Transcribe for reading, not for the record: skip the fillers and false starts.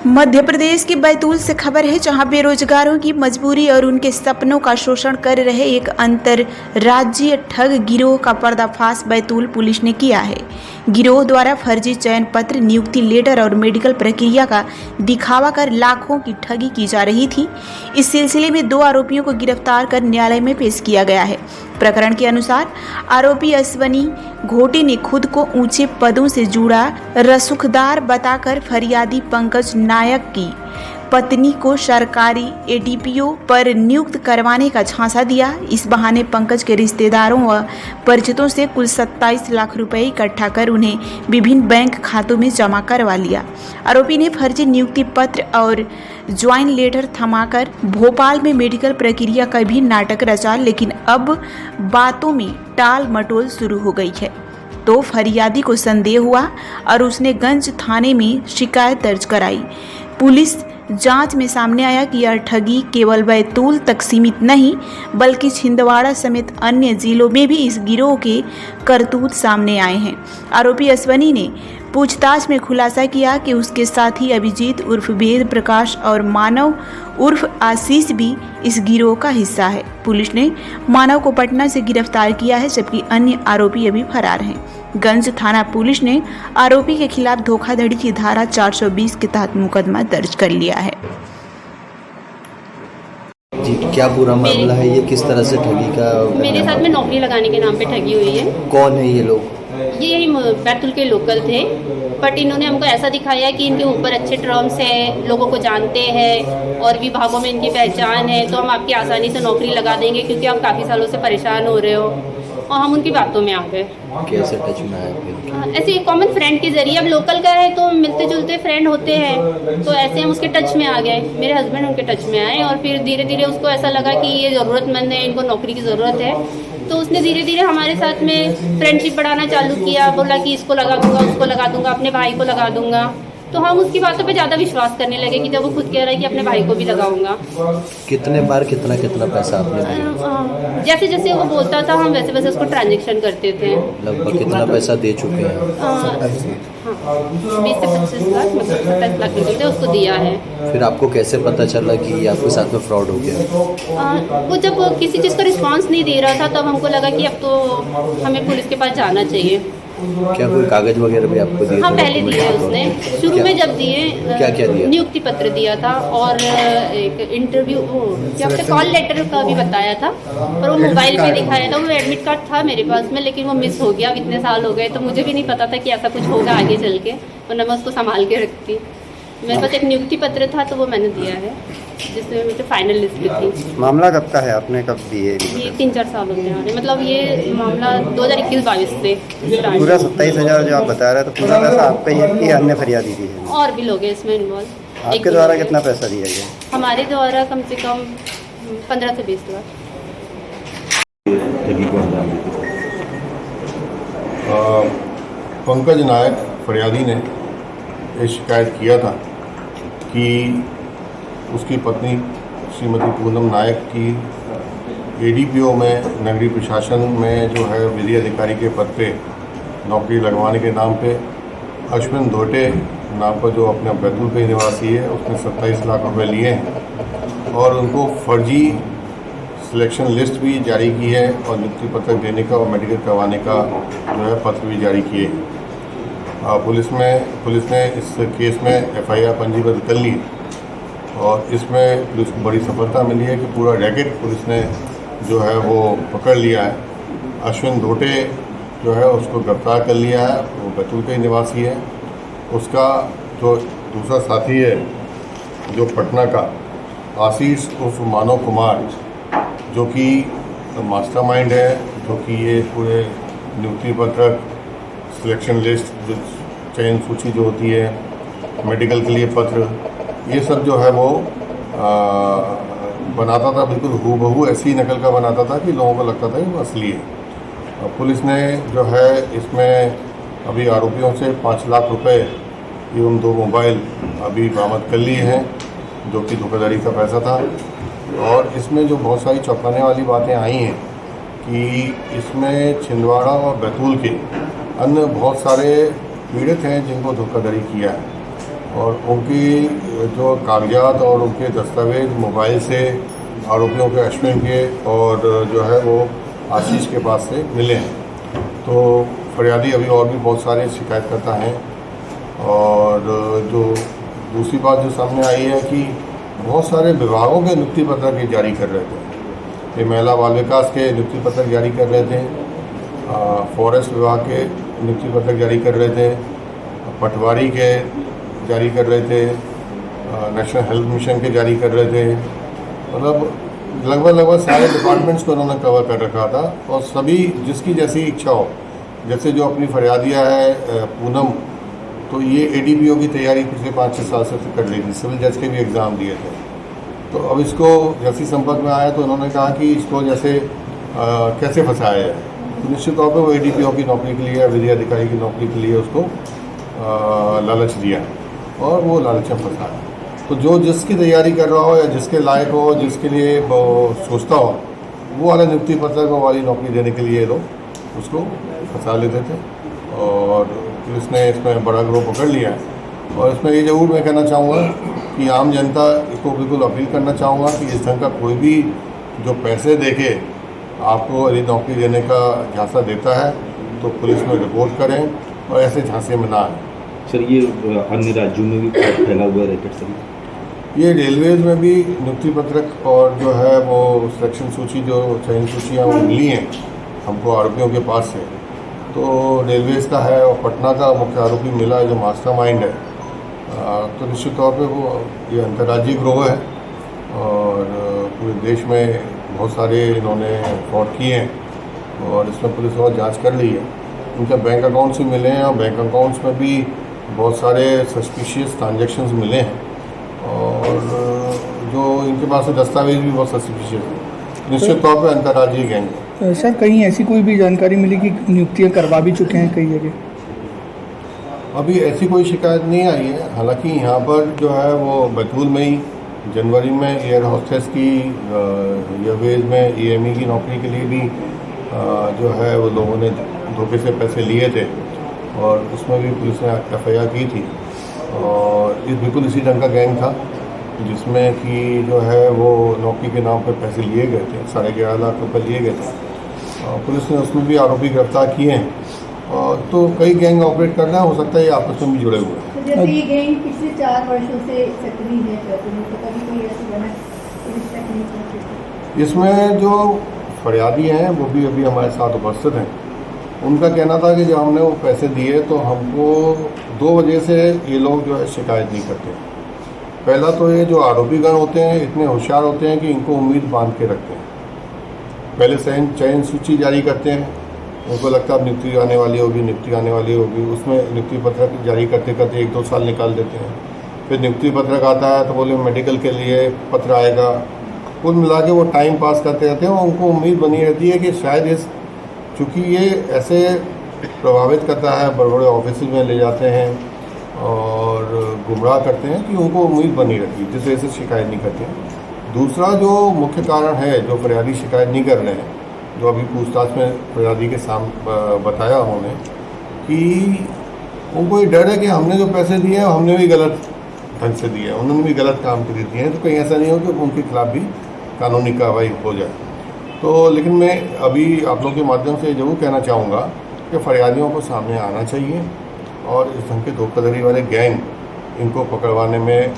मध्य प्रदेश के बैतूल से खबर है, जहां बेरोजगारों की मजबूरी और उनके सपनों का शोषण कर रहे एक अंतर्राज्यीय ठग गिरोह का पर्दाफाश बैतूल पुलिस ने किया है। गिरोह द्वारा फर्जी चयन पत्र, नियुक्ति लेटर और मेडिकल प्रक्रिया का दिखावा कर लाखों की ठगी की जा रही थी। इस सिलसिले में 2 आरोपियों को गिरफ्तार कर न्यायालय में पेश किया गया है। प्रकरण के अनुसार आरोपी अश्वनी घोटे ने खुद को ऊंचे पदों से जुड़ा रसूखदार बताकर फरियादी पंकज नायक की पत्नी को सरकारी एडीपीओ पर नियुक्त करवाने का झांसा दिया। इस बहाने पंकज के रिश्तेदारों व परिचितों से कुल 27 लाख रुपए इकट्ठा कर उन्हें विभिन्न बैंक खातों में जमा करवा लिया। आरोपी ने फर्जी नियुक्ति पत्र और ज्वाइन लेटर थमाकर भोपाल में मेडिकल प्रक्रिया का भी नाटक रचा, लेकिन अब बातों में टाल मटोल शुरू हो गई है। तो फरियादी को संदेह हुआ और उसने गंज थाने में शिकायत दर्ज कराई। पुलिस जांच में सामने आया कि यह ठगी केवल बैतूल तक सीमित नहीं, बल्कि छिंदवाड़ा समेत अन्य जिलों में भी इस गिरोह के करतूत सामने आए हैं। आरोपी अश्वनी ने पूछताछ में खुलासा किया कि उसके साथी अभिजीत उर्फ वेद प्रकाश और मानव उर्फ आशीष भी इस गिरोह का हिस्सा है। पुलिस ने मानव को पटना से गिरफ्तार किया है, जबकि अन्य आरोपी अभी फरार हैं। गंज थाना पुलिस ने आरोपी के खिलाफ धोखाधड़ी की धारा 420 के तहत मुकदमा दर्ज कर लिया है। जी, क्या पूरा मामला है? ये किस तरह से ठगी का? मेरे साथ में नौकरी लगाने के नाम पे ठगी हुई है। कौन है ये लोग? ये यही बैतूल के लोकल थे, बट इन्होंने हमको ऐसा दिखाया कि इनके ऊपर अच्छे टर्म्स हैं, लोगों को जानते हैं और विभागों में इनकी पहचान है, तो हम आपकी आसानी से नौकरी लगा देंगे क्योंकि आप काफ़ी सालों से परेशान हो रहे हो। और हम उनकी बातों में आ गए। कैसे टच में आए फिर? ऐसे कॉमन फ्रेंड के जरिए, अब लोकल का है तो मिलते जुलते फ्रेंड होते हैं, तो ऐसे हम उसके टच में आ गए। मेरे हस्बैंड उनके टच में आए और फिर धीरे धीरे उसको ऐसा लगा कि ये ज़रूरतमंद है, इनको नौकरी की ज़रूरत है, तो उसने धीरे धीरे हमारे साथ में फ्रेंडशिप बढ़ाना चालू किया। बोला कि इसको लगा दूंगा, उसको लगा दूंगा, अपने भाई को लगा दूंगा। तो हम उसकी बातों पे ज़्यादा विश्वास करने लगे कि जब वो खुद कह रहा है कि अपने भाई को भी लगाऊंगा। कितने बार कितना कितना पैसा आपने दिया? जैसे जैसे वो बोलता था हम वैसे वैसे उसको ट्रांजेक्शन करते थे। लगभग कितना पैसा दे चुके हैं? 20 से 25 लाख, मतलब 27 लाख रुपये थे उसको दिया है। फिर आपको कैसे पता चला कि आपके साथ में फ्रॉड हो गया? वो जब किसी चीज़ का रिस्पांस नहीं दे रहा था, तब हमको लगा कि अब तो हमें पुलिस के पास जाना चाहिए। क्या कोई कागज वगैरह भी आपको दिए? हाँ, पहले दिए उसने, शुरू में जब दिए। क्या क्या दिया? नियुक्ति पत्र दिया था और एक इंटरव्यू, क्या कॉल लेटर का भी बताया था, और वो मोबाइल पे दिखाया था। वो एडमिट कार्ड था मेरे पास में, लेकिन वो मिस हो गया। अब इतने साल हो गए तो मुझे भी नहीं पता था कि ऐसा कुछ होगा आगे चल के, वरना मैं उसको संभाल के रखती। मेरे पास एक नियुक्ति पत्र था तो वो मैंने दिया है, जिसमें मुझे फाइनल लिस्ट भी थी। मामला कब का है? आपने कब दिए? ये 3-4 साल होते हैं, मतलब ये मामला 2021-22 से। पूरा 27,000 जो आप बता रहे हैं, तो पूरा पैसा आपका ही है कि अन्य फरियादी की है? और भी लोग हैं इसमें इन्वॉल्व। आपके द्वारा कितना पैसा दिया गया? हमारे द्वारा कम से कम 15 से 20 लाख। पंकज नायक फरियादी ने ये शिकायत किया था कि उसकी पत्नी श्रीमती पूनम नायक की एडीपीओ में नगरीय प्रशासन में जो है विधि अधिकारी के पद पे नौकरी लगवाने के नाम पे अश्विन घोटे नाम का जो अपने बैतूल के निवासी है, उसने 27 लाख रुपए लिए हैं और उनको फर्जी सिलेक्शन लिस्ट भी जारी की है और नियुक्ति पत्र देने का और मेडिकल करवाने का जो है पत्र भी जारी किए। पुलिस ने इस केस में एफआईआर पंजीबद्ध कर ली और इसमें पुलिस को बड़ी सफलता मिली है कि पूरा रैकेट पुलिस ने जो है वो पकड़ लिया है। अश्विन घोटे जो है उसको गिरफ्तार कर लिया है, वो बैतूल के निवासी है। उसका जो दूसरा साथी है जो पटना का आशीष उर्फ मानव कुमार, जो कि मास्टरमाइंड है, जो कि ये पूरे नियुक्ति पत्र, सिलेक्शन लिस्ट, जो चयन सूची जो होती है, मेडिकल के लिए पत्र, ये सब जो है वो बनाता था। बिल्कुल हूबहू ऐसी ही नकल का बनाता था कि लोगों को लगता था कि वो असली है। पुलिस ने जो है इसमें अभी आरोपियों से 5 लाख रुपए एवं 2 मोबाइल अभी बरामद कर लिए हैं, जो कि धोखाधड़ी का पैसा था। और इसमें जो बहुत सारी चौंकाने वाली बातें आई हैं कि इसमें छिंदवाड़ा और बैतूल के अन्य बहुत सारे पीड़ित हैं जिनको धोखाधड़ी किया है। और उनकी जो कागजात और उनके दस्तावेज मोबाइल से आरोपियों के अश्विन के और जो है वो आशीष के पास से मिले हैं। तो फरियादी अभी और भी बहुत सारे शिकायतकर्ता हैं। और जो दूसरी बात जो सामने आई है कि बहुत सारे विभागों के नियुक्ति पत्रक ये जारी कर रहे थे। ये महिला बाल विकास के नियुक्ति पत्रक जारी कर रहे थे, फॉरेस्ट विभाग के नियुक्ति पत्रक जारी कर रहे थे, पटवारी के जारी कर रहे थे, नेशनल हेल्थ मिशन के जारी कर रहे थे। मतलब लगभग सारे डिपार्टमेंट्स को उन्होंने कवर कर रखा था। और सभी जिसकी जैसी इच्छा हो, जैसे जो अपनी फरियादियाँ है पूनम, तो ये ADPO की तैयारी पिछले 5-6 साल से कर रही थी, सिविल जज के भी एग्ज़ाम दिए थे। तो अब इसको जैसी संपर्क में आया तो उन्होंने कहा कि इसको जैसे कैसे फंसाया जाए। तो निश्चित तौर पे वो ADPO की नौकरी के लिए, विधि अधिकारी की नौकरी के लिए उसको लालच दिया और वो लालच में फंसा। तो जो जिसकी तैयारी कर रहा हो या जिसके लायक हो, जिसके लिए वो सोचता हो, वो वाला नियुक्ति पत्र को वाली नौकरी देने के लिए लोग उसको फंसा लेते थे। और पुलिस ने इसमें बड़ा गिरोह पकड़ लिया है। और इसमें ये ज़रूर मैं कहना चाहूँगा कि आम जनता को बिल्कुल अपील करना चाहूँगा कि इस ढंग का कोई भी जो पैसे देके आपको यदि नौकरी देने का झांसा देता है तो पुलिस में रिपोर्ट करें और ऐसे झांसे में ना आए। सर ये अन्य राज्यों में भी फैला हुआ रैकेट सर? ये रेलवेज़ में भी नियुक्ति पत्रक और जो है वो सिलेक्शन सूची, जो चयन सूचियाँ वो मिली हैं हमको आरोपियों के पास से, तो रेलवेज़ का है और पटना का मुख्य आरोपी मिला है जो मास्टरमाइंड है। तो निश्चित तौर पे वो ये अंतर्राज्यीय गिरोह है और पूरे देश में बहुत सारे इन्होंने फ्रॉड किए हैं और इसमें पुलिस और जांच कर ली है। उनके बैंक अकाउंट्स भी मिले हैं और बैंक अकाउंट्स में भी बहुत सारे सस्पिशियस ट्रांजेक्शन्स मिले हैं और जो इनके पास से दस्तावेज भी बहुत सस्पिशियस है। निश्चित तौर पे अंतर्राज्यीय गैंग है। सर कहीं ऐसी कोई भी जानकारी मिली कि नियुक्तियां करवा भी चुके हैं कई जगह? अभी ऐसी कोई शिकायत नहीं आई है। हालांकि यहाँ पर जो है वो बैतूल में ही जनवरी में एयर होस्टेस की, एयरवेज में EME की नौकरी के लिए भी जो है वो लोगों ने धोखे से पैसे लिए थे और उसमें भी पुलिस ने FIR की थी। और बिल्कुल इसी ढंग का गैंग था जिसमें कि जो है वो नौकरी के नाम पर पैसे लिए गए थे, 11.5 लाख रुपए लिए गए थे। और पुलिस ने उसमें भी आरोपी गिरफ्तार किए हैं। और तो कई गैंग ऑपरेट कर रहे हैं, हो सकता है ये आपस में भी जुड़े हुए हैं। तो जैसे ये गैंग पिछले 4 वर्षों से सक्रिय है, तो कभी कोई ऐसी बना इसमें जो फरियादी हैं वो भी अभी हमारे साथ उपस्थित हैं। उनका कहना था कि जब हमने वो पैसे दिए तो हमको 2 वजह से ये लोग जो है शिकायत नहीं करते। पहला तो ये जो आरोपीगण होते हैं इतने होशियार होते हैं कि इनको उम्मीद बांध के रखते हैं। पहले चयन सूची जारी करते हैं, उनको लगता है नियुक्ति आने वाली होगी, नियुक्ति आने वाली होगी, उसमें नियुक्ति पत्रक जारी करते करते 1-2 साल निकाल देते हैं। फिर नियुक्ति पत्रक आता है तो बोले मेडिकल के लिए पत्र आएगा। कुल मिला के वो टाइम पास करते रहते हैं और उनको उम्मीद बनी रहती है कि शायद इस चूँकि ये ऐसे प्रभावित करता है, बड़े बड़े ऑफिस में ले जाते हैं और गुमराह करते हैं कि उनको उम्मीद बनी रहती है, जिस वजह से शिकायत नहीं करते हैं। दूसरा जो मुख्य कारण है जो फरियादी शिकायत नहीं कर रहे हैं, जो अभी पूछताछ में फरियादी के सामने बताया उन्होंने कि उनको ये डर है कि हमने जो पैसे दिए हैं हमने भी गलत ढंग से दिए हैं, उन्होंने भी गलत काम के लिए दिए हैं, तो कहीं ऐसा नहीं हो कि उनके खिलाफ भी कानूनी कार्रवाई हो जाए। तो लेकिन मैं अभी आप लोगों के माध्यम से जरूर कहना चाहूँगा कि फरियादियों को सामने आना चाहिए और इस ढंग के धोखाधड़ी वाले गैंग इनको पकड़वाने में